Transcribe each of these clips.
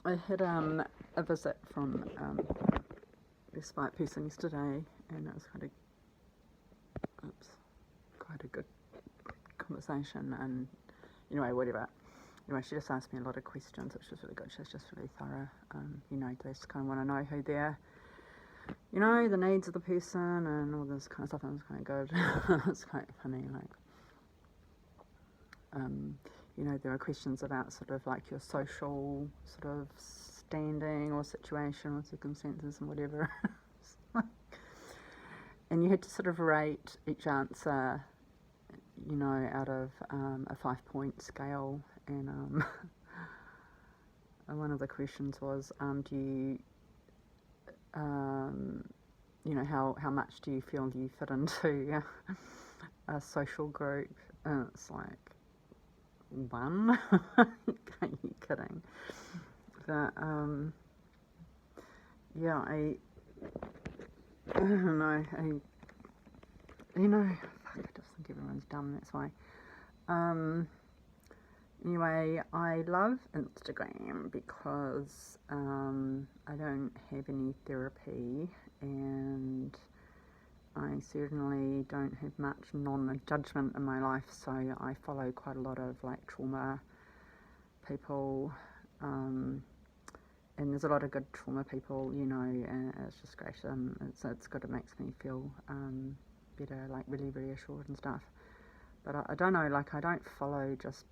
I had a visit from this white person yesterday, and it was quite a good conversation. And anyway, whatever. Anyway, she just asked me a lot of questions, which was really good. She was just really thorough. They just kind of want to know who they're, the needs of the person and all this kind of stuff. And it was kind of good. It's quite funny, there are questions about sort of like your social sort of standing or situation or circumstances and whatever. And you had to sort of rate each answer, out of a 5-point scale. And one of the questions was, do you, how much do you feel you fit into a social group? And it's like, 1. Are you kidding? But I don't know. I just think everyone's dumb. That's why. Anyway, I love Instagram because I don't have any therapy, and I certainly don't have much non-judgment in my life, so I follow quite a lot of like trauma people, and there's a lot of good trauma people, and it's just great. It's good. It makes me feel better, like really reassured and stuff. But I don't know, like I don't follow just,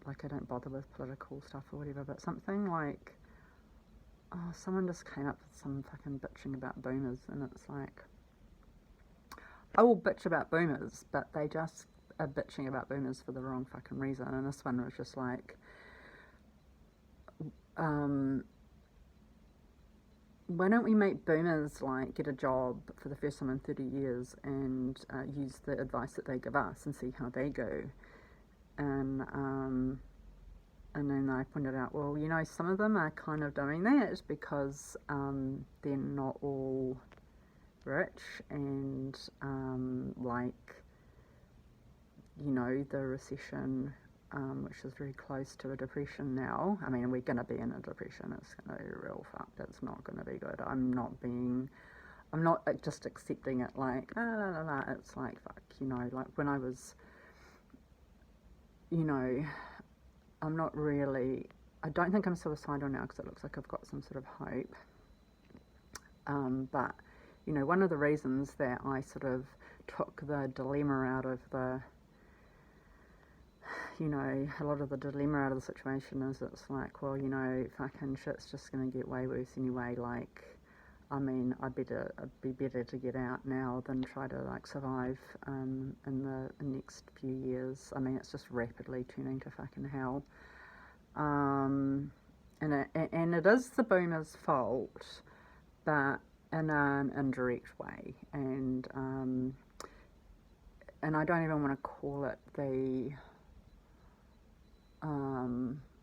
like I don't bother with political stuff or whatever, but something like, someone just came up with some fucking bitching about boomers, and it's like, I will bitch about boomers, but they just are bitching about boomers for the wrong fucking reason. And this one was just like, why don't we make boomers like get a job for the first time in 30 years and use the advice that they give us and see how they go. And then I pointed out, well, some of them are kind of doing that because they're not all rich, and the recession, which is very close to a depression now. I mean, we're going to be in a depression. It's going to be real fucked. It's not going to be good. I'm not just accepting it like, It's like, fuck, like when I was, I'm not really, I don't think I'm suicidal now because it looks like I've got some sort of hope. But, one of the reasons that I sort of took the dilemma out of a lot of the dilemma out of the situation is it's like, well, fucking shit's just going to get way worse anyway. Like, I mean, I'd be better to get out now than try to like survive in the next few years. I mean, it's just rapidly turning to fucking hell. And it is the boomers' fault, but in an indirect way. And I don't even want to call it the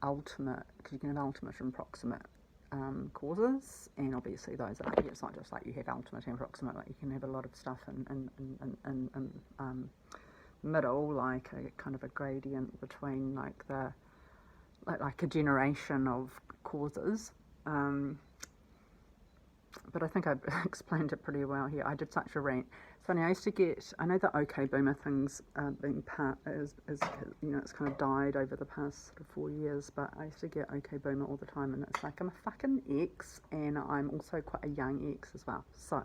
ultimate, because you can have ultimate and proximate causes, and obviously those are, it's not just like you have ultimate and proximate, like you can have a lot of stuff in middle, like a kind of a gradient between like the like a generation of causes. But I think I explained it pretty well here. I did such a rant. It's funny, I used to get, I know the OK Boomer thing's being part, is it's kind of died over the past sort of 4 years, but I used to get OK Boomer all the time, and it's like, I'm a fucking ex, and I'm also quite a young ex as well. So,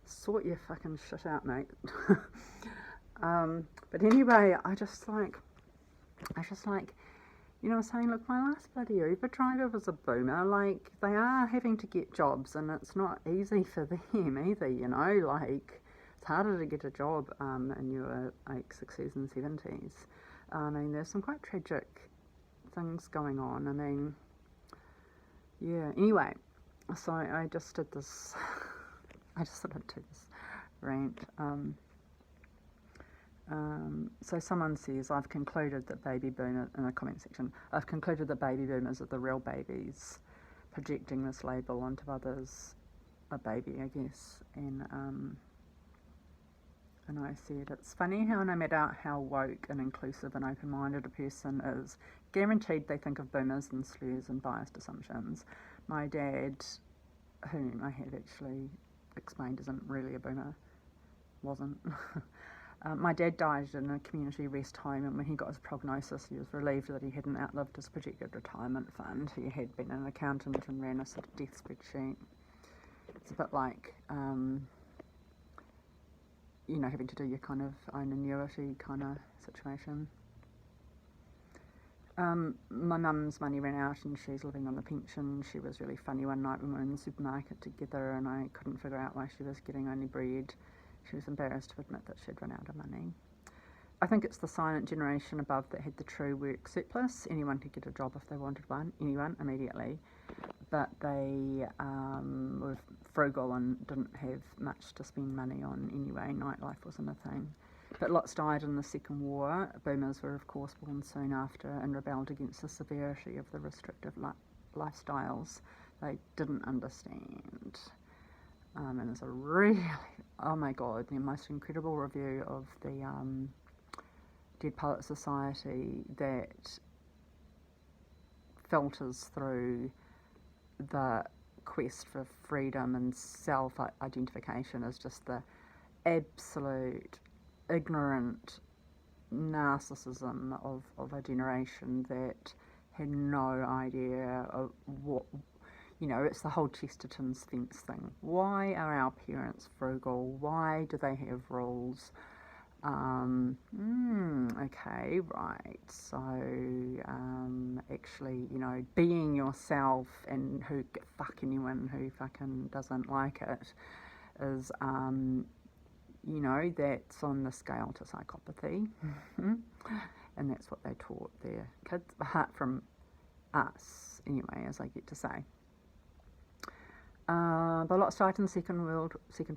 sort your fucking shit out, mate. But anyway, I just like, saying, look, my last bloody Uber driver was a boomer. Like, they are having to get jobs, and it's not easy for them either, like, it's harder to get a job in your like 60s and 70s. I mean, there's some quite tragic things going on. I mean, yeah, anyway, so I just did this, I just sort of did this rant. So someone says, I've concluded that baby boomers, in the comment section, I've concluded that baby boomers are the real babies, projecting this label onto others, a baby, I guess. And I said, it's funny how no matter how woke and inclusive and open-minded a person is, guaranteed they think of boomers and slurs and biased assumptions. My dad, whom I have actually explained isn't really a boomer, wasn't. My dad died in a community rest home, and when he got his prognosis, he was relieved that he hadn't outlived his projected retirement fund. He had been an accountant and ran a sort of death spreadsheet. It's a bit like, having to do your kind of own annuity kind of situation. My mum's money ran out and she's living on the pension. She was really funny one night when we were in the supermarket together and I couldn't figure out why she was getting only bread. She was embarrassed to admit that she'd run out of money. I think it's the silent generation above that had the true work surplus. Anyone could get a job if they wanted one, anyone, immediately. But they were frugal and didn't have much to spend money on anyway. Nightlife wasn't a thing. But lots died in the Second War. Boomers were, of course, born soon after and rebelled against the severity of the restrictive lifestyles they didn't understand. And it's a really, oh my God, the most incredible review of the Dead Poets Society that filters through the quest for freedom and self-identification is just the absolute ignorant narcissism of a generation that had no idea of what, it's the whole Chesterton's fence thing. Why are our parents frugal? Why do they have rules? Okay, right. So, actually, being yourself and fuck anyone who fucking doesn't like it is, that's on the scale to psychopathy. And that's what they taught their kids, apart from us, anyway, as I get to say. But lots died in the Second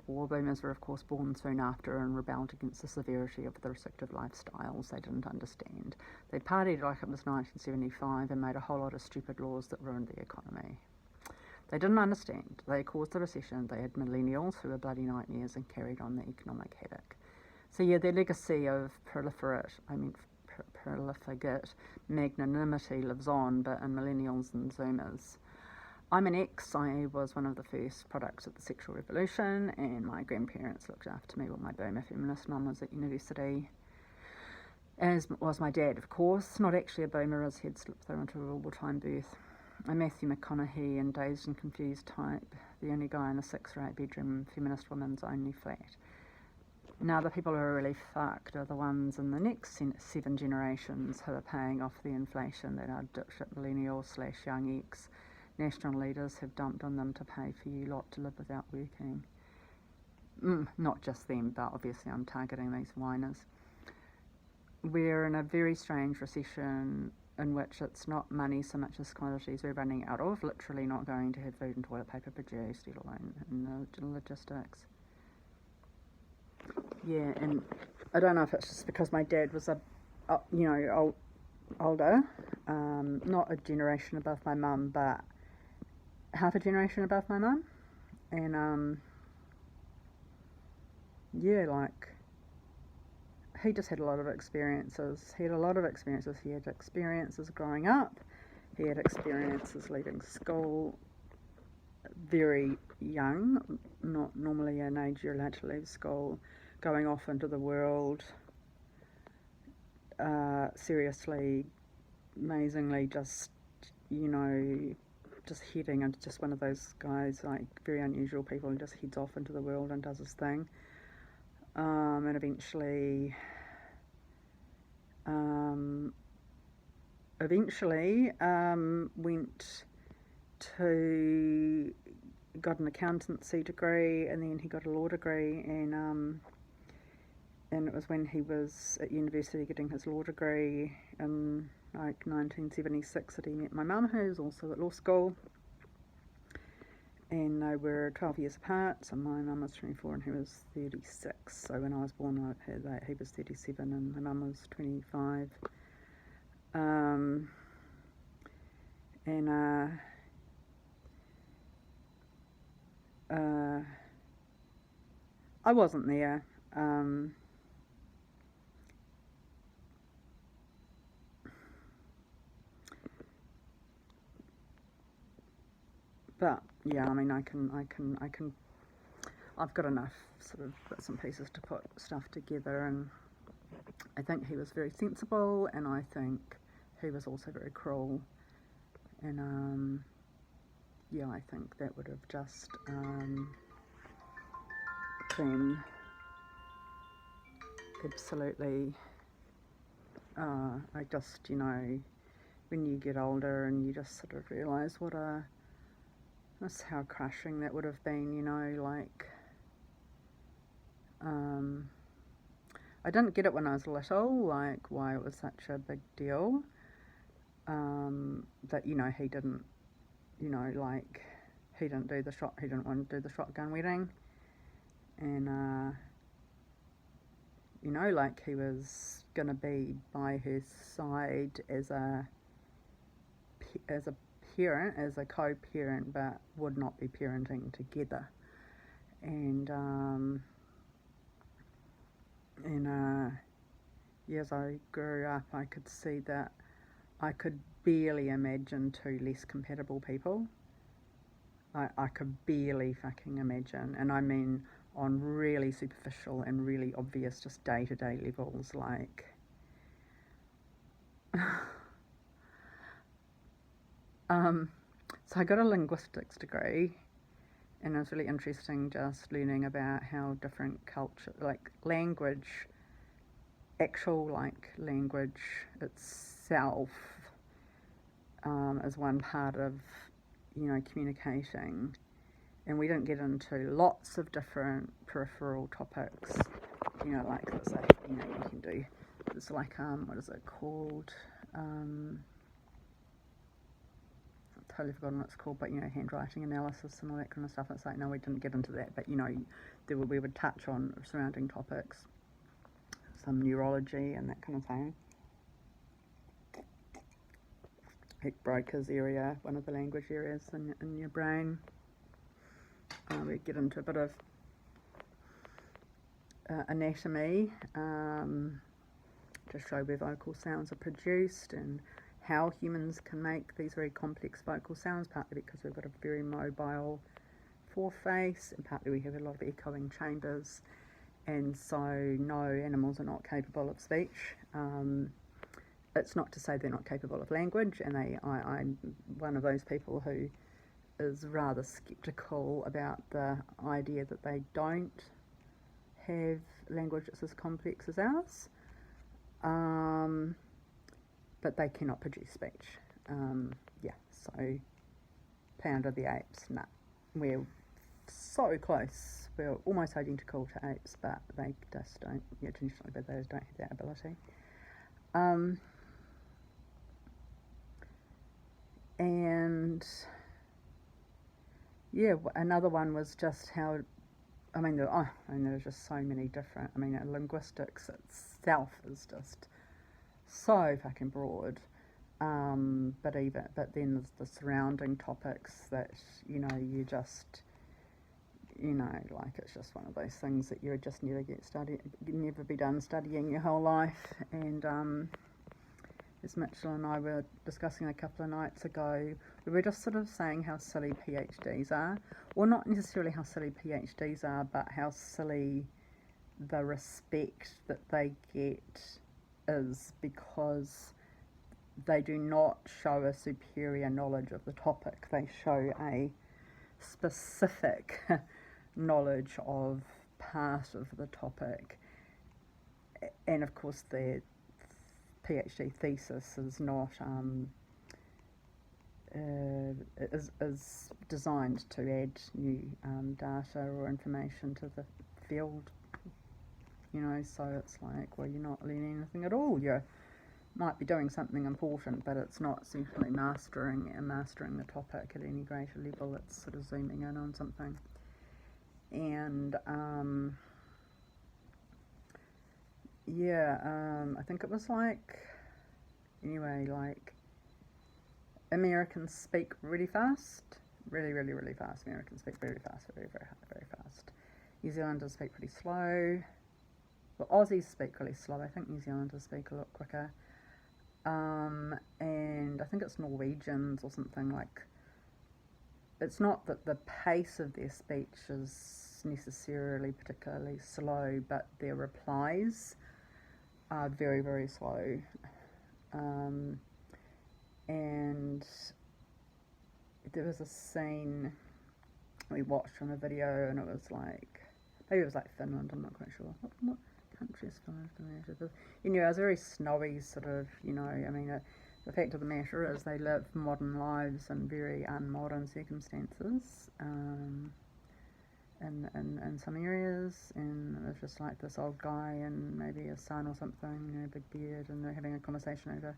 War. Boomers were, of course, born soon after and rebelled against the severity of the restrictive lifestyles they didn't understand. They partied like it was 1975 and made a whole lot of stupid laws that ruined the economy. They didn't understand. They caused the recession. They had millennials who were bloody nightmares and carried on the economic havoc. So yeah, their legacy of profligate magnanimity lives on, but in millennials and zoomers. I'm an ex. I was one of the first products of the sexual revolution, and my grandparents looked after me while my boomer feminist mum was at university, as was my dad, of course. Not actually a boomer, as he'd slipped through into a wartime birth. A Matthew McConaughey and dazed and confused type, the only guy in a 6 or 8 bedroom feminist woman's only flat. Now the people who are really fucked are the ones in the next 7 generations who are paying off the inflation that our dipshit millennial/young ex national leaders have dumped on them to pay for you lot to live without working. Not just them, but obviously I'm targeting these whiners. We're in a very strange recession in which it's not money so much as commodities we're running out of, literally not going to have food and toilet paper produced, let alone in the logistics. Yeah, and I don't know if it's just because my dad was older, not a generation above my mum, but half a generation above my mum, and he just had a lot of experiences. He had experiences growing up. He had experiences leaving school very young, not normally an age you're allowed to leave school, going off into the world, seriously, amazingly, just heading into just one of those guys, like very unusual people who just heads off into the world and does his thing. And eventually got an accountancy degree, and then he got a law degree, and it was when he was at university getting his law degree in 1976 that he met my mum, who's also at law school, and they were 12 years apart, so my mum was 24 and he was 36, so when I was born he was 37 and my mum was 25. I wasn't there. But yeah, I mean, I've got enough sort of bits and pieces to put stuff together, and I think he was very sensible, and I think he was also very cruel, and yeah, I think that would have just been absolutely, I just, when you get older and you just sort of realise just how crushing that would have been, like, I didn't get it when I was little, like, why it was such a big deal, that, he didn't, like, he didn't want to do the shotgun wedding, and, like, he was going to be by her side as a parent, as a co-parent, but would not be parenting together. And as I grew up, I could see that I could barely imagine two less compatible people. I could barely fucking imagine, and I mean on really superficial and really obvious, just day-to-day levels, like so I got a linguistics degree, and it was really interesting just learning about how different culture, like language, actual like language itself, is one part of, communicating. And we didn't get into lots of different peripheral topics, like there's you can do, it's like, what is it called? I've totally forgotten what it's called, but handwriting analysis and all that kind of stuff. It's like, no, we didn't get into that, but we would touch on surrounding topics, some neurology and that kind of thing. Like Broca's area, one of the language areas in your brain. We get into a bit of anatomy, to show where vocal sounds are produced and how humans can make these very complex vocal sounds, partly because we've got a very mobile foreface, and partly we have a lot of echoing chambers, and so no, animals are not capable of speech. It's not to say they're not capable of language, and I'm one of those people who is rather sceptical about the idea that they don't have language that's as complex as ours, but they cannot produce speech. So Planet of the Apes, nah, we're so close, we're almost identical to apes, but they just don't, traditionally, but they just don't have that ability. And yeah, another one was just how, there's just so many different, linguistics itself is just so fucking broad, but then there's the surrounding topics that, you just, like, it's just one of those things that you would just never be done studying your whole life. And as Mitchell and I were discussing a couple of nights ago, we were just sort of saying how silly PhDs are. Well, not necessarily how silly PhDs are, but how silly the respect that they get is, because they do not show a superior knowledge of the topic. They show a specific knowledge of part of the topic. And of course, their PhD thesis is not is designed to add new data or information to the field, so it's like, well, you're not learning anything at all. You might be doing something important, but it's not simply mastering the topic at any greater level. It's sort of zooming in on something. And I think it was like, Americans speak really fast, really, really, really fast. Americans speak very fast, very, very, very fast. New Zealanders speak pretty slow. Well, Aussies speak really slow. I think New Zealanders speak a lot quicker. And I think it's Norwegians or something, like, it's not that the pace of their speech is necessarily particularly slow, but their replies are very, very slow. And there was a scene we watched on a video, and it was like, maybe it was like Finland, I'm not quite sure. What country is Finland? Anyway, it was very snowy sort of, I mean, the fact of the matter is they live modern lives in very unmodern circumstances in some areas, and it was just like this old guy and maybe a son or something, a big beard, and they're having a conversation over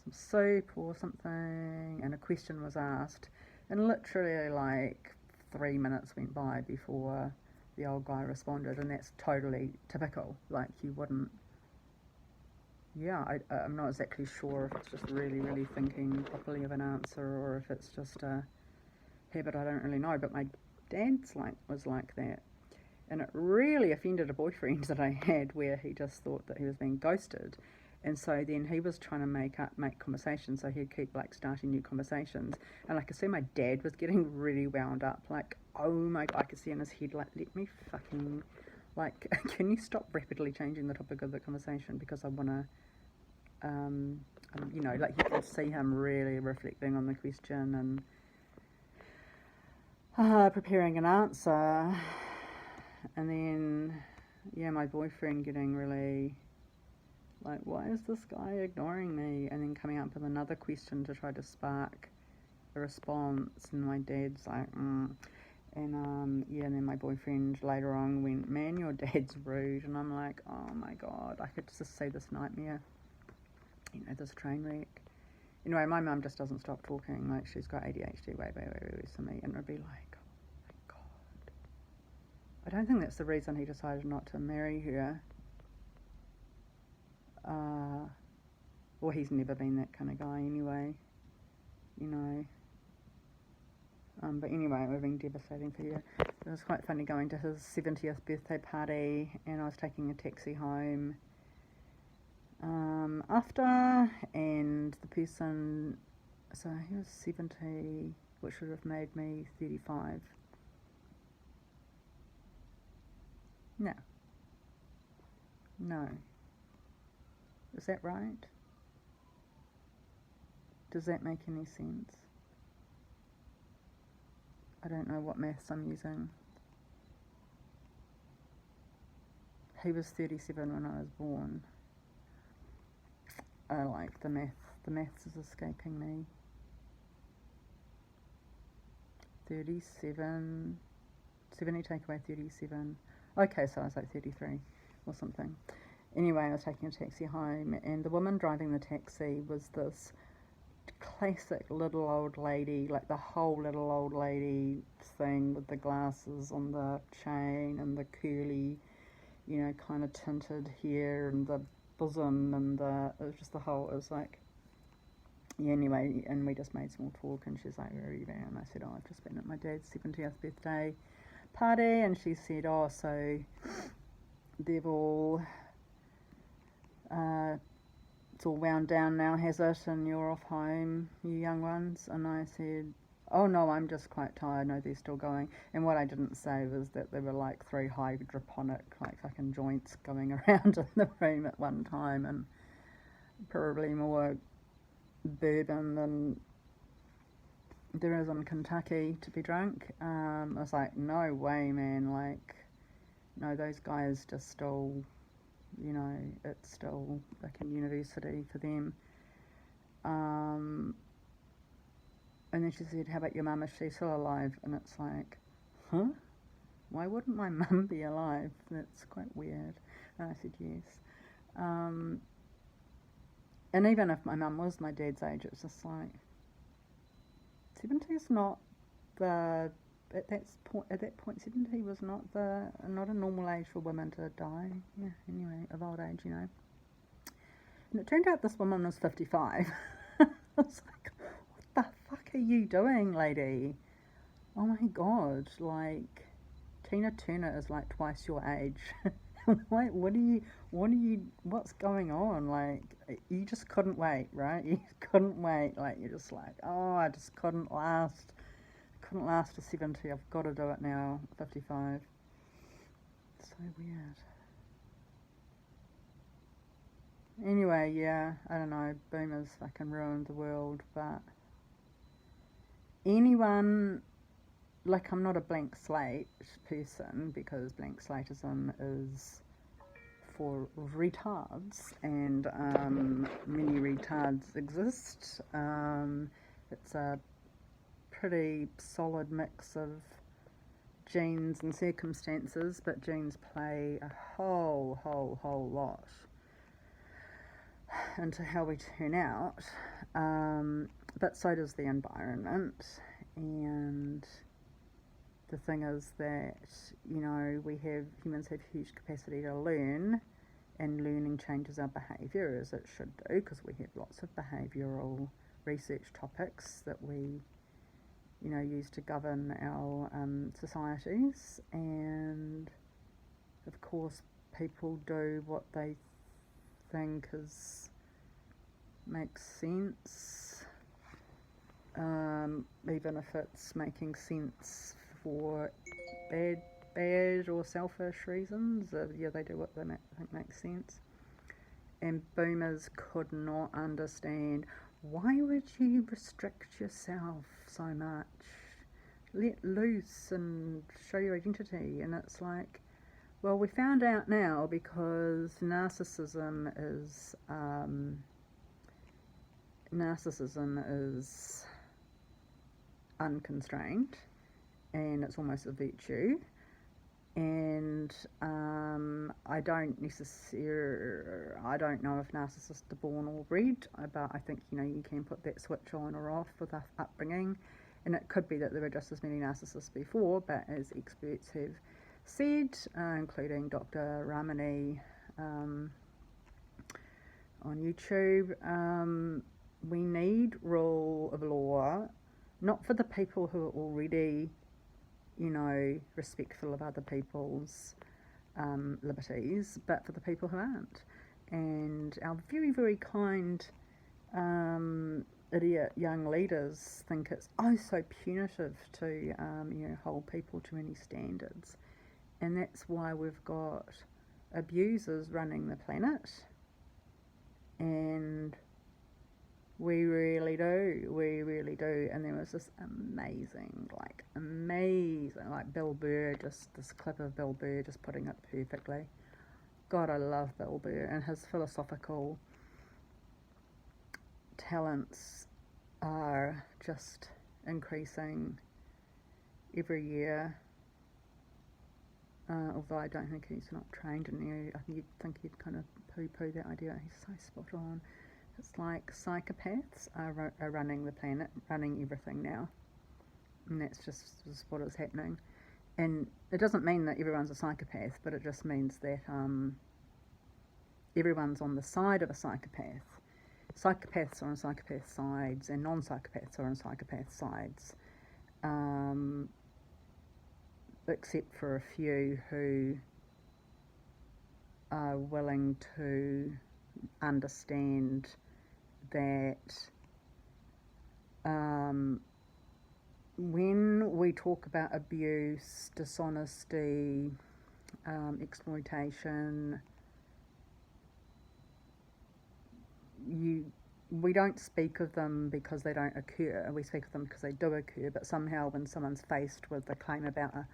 some soup or something, and a question was asked, and literally like 3 minutes went by before the old guy responded, and that's totally typical. Like, you wouldn't. Yeah, I'm not exactly sure if it's just really, really thinking properly of an answer, or if it's just a habit. I don't really know. But my dad's was like that, and it really offended a boyfriend that I had, where he just thought that he was being ghosted. And so then he was trying to make conversations, so he'd keep like starting new conversations, and I could see my dad was getting really wound up, like, oh my god, I could see in his head, like, let me fucking, like, can you stop rapidly changing the topic of the conversation, because I want to, like, you can see him really reflecting on the question and preparing an answer, and then, yeah, my boyfriend getting really, like, why is this guy ignoring me? And then coming up with another question to try to spark a response. And my dad's like, And and then my boyfriend later on went, man, your dad's rude. And I'm like, oh my god, I could just see this nightmare, this train wreck. Anyway, my mum just doesn't stop talking. Like, she's got ADHD way worse than me. And it'd be like, oh my god. I don't think that's the reason he decided not to marry her. Well, he's never been that kind of guy anyway, but anyway, it would have been devastating for you. It was quite funny going to his 70th birthday party, and I was taking a taxi home after, and the person, so he was 70, which would have made me 35. No. Is that right? Does that make any sense? I don't know what maths I'm using. He was 37 when I was born. I like the math. The maths is escaping me. 37. 70 take away 37. Okay, so I was like 33 or something. Anyway, I was taking a taxi home, and the woman driving the taxi was this classic little old lady, like the whole little old lady thing, with the glasses on the chain and the curly, kind of tinted hair and the bosom, and it was just the whole, it was like, yeah, anyway, and we just made small talk, and she's like, where are you going? And I said, oh, I've just been at my dad's 70th birthday party, and she said, oh, so they've all, it's all wound down now, has it, and you're off home, you young ones? And I said, oh no, I'm just quite tired. No, they're still going. And what I didn't say was that there were like 3 hydroponic, like, fucking joints going around in the room at one time, and probably more bourbon than there is in Kentucky to be drunk. I was like, no way, man, like, no, those guys just still, it's still like a university for them. And then she said, how about your mum, is she still alive? And it's like, huh? Why wouldn't my mum be alive? That's quite weird. And I said, yes. And even if my mum was my dad's age, it's just like, 70 is not the, at that point 70 was not a normal age for women to die. Yeah, anyway, of old age, And it turned out this woman was 55. I was like, what the fuck are you doing, lady? Oh my god, like, Tina Turner is like twice your age. Like, what's going on? Like, you just couldn't wait, right? You couldn't wait. Like, you're just like, oh, I just couldn't couldn't last to 70. I've got to do it now, 55. So weird. Anyway, yeah, I don't know, boomers fucking ruined the world, but anyone, like, I'm not a blank slate person, because blank slateism is for retards, and many retards exist. It's a pretty solid mix of genes and circumstances, but genes play a whole lot into how we turn out, but so does the environment. And the thing is that, you know, humans have huge capacity to learn, and learning changes our behaviour, as it should do, because we have lots of behavioural research topics that we, you know, use to govern our societies. And of course people do what they think makes sense, even if it's making sense for bad or selfish reasons. They do what they think makes sense. And boomers could not understand, why would you restrict yourself so much? Let loose and show your identity. And it's like, well, we found out now, because narcissism is unconstrained, and it's almost a virtue. And I don't know if narcissists are born or bred, but I think, you know, you can put that switch on or off with upbringing, and it could be that there were just as many narcissists before, but as experts have said, including Dr. Ramani on YouTube, we need rule of law, not for the people who are already, you know, respectful of other people's liberties, but for the people who aren't. And our very, very kind idiot young leaders think it's so punitive to you know, hold people to any standards. And that's why we've got abusers running the planet. And we really do. And there was this amazing, Bill Burr, just this clip of Bill Burr just putting it perfectly. God, I love Bill Burr, and his philosophical talents are just increasing every year. Although I don't think he's not trained in there. I think you'd think he'd kind of poo-poo that idea. He's so spot on. It's like psychopaths are running the planet, running everything now. And that's just what is happening. And it doesn't mean that everyone's a psychopath, but it just means that everyone's on the side of a psychopath. Psychopaths are on psychopath sides, and non-psychopaths are on psychopath sides. Except for a few who are willing to understand that when we talk about abuse, dishonesty, exploitation, we don't speak of them because they don't occur. We speak of them because they do occur, but somehow when someone's faced with a claim about a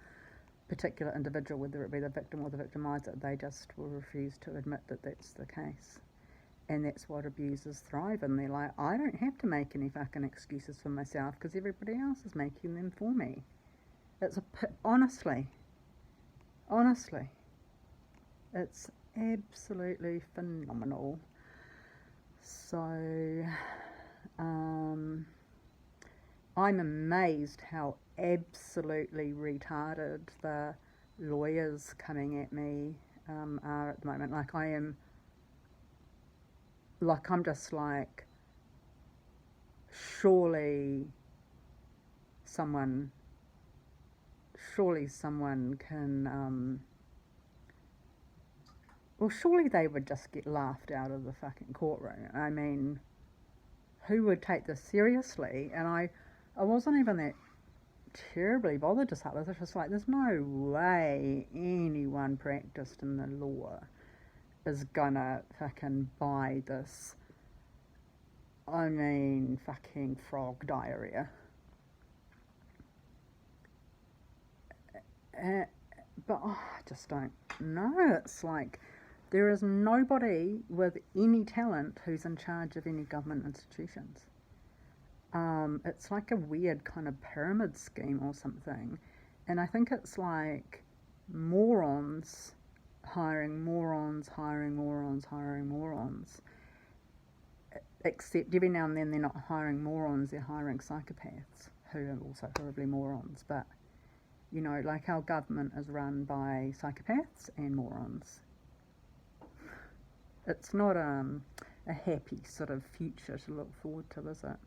particular individual, whether it be the victim or the victimizer, they just will refuse to admit that that's the case. And that's what abusers thrive in. They're like, I don't have to make any fucking excuses for myself because everybody else is making them for me. It's honestly, it's absolutely phenomenal. So, I'm amazed how absolutely retarded the lawyers coming at me are at the moment. I'm just like, surely someone can, surely they would just get laughed out of the fucking courtroom. I mean, who would take this seriously? And I wasn't even that terribly bothered to start with. It's just like, there's no way anyone practiced in the law is gonna fucking buy this. I mean, fucking frog diarrhea. But I just don't know. It's like there is nobody with any talent who's in charge of any government institutions. It's like a weird kind of pyramid scheme or something. And I think it's like morons hiring morons, hiring morons, hiring morons. Except every now and then they're not hiring morons, they're hiring psychopaths who are also horribly morons. But, you know, like our government is run by psychopaths and morons. It's not a happy sort of future to look forward to, is it?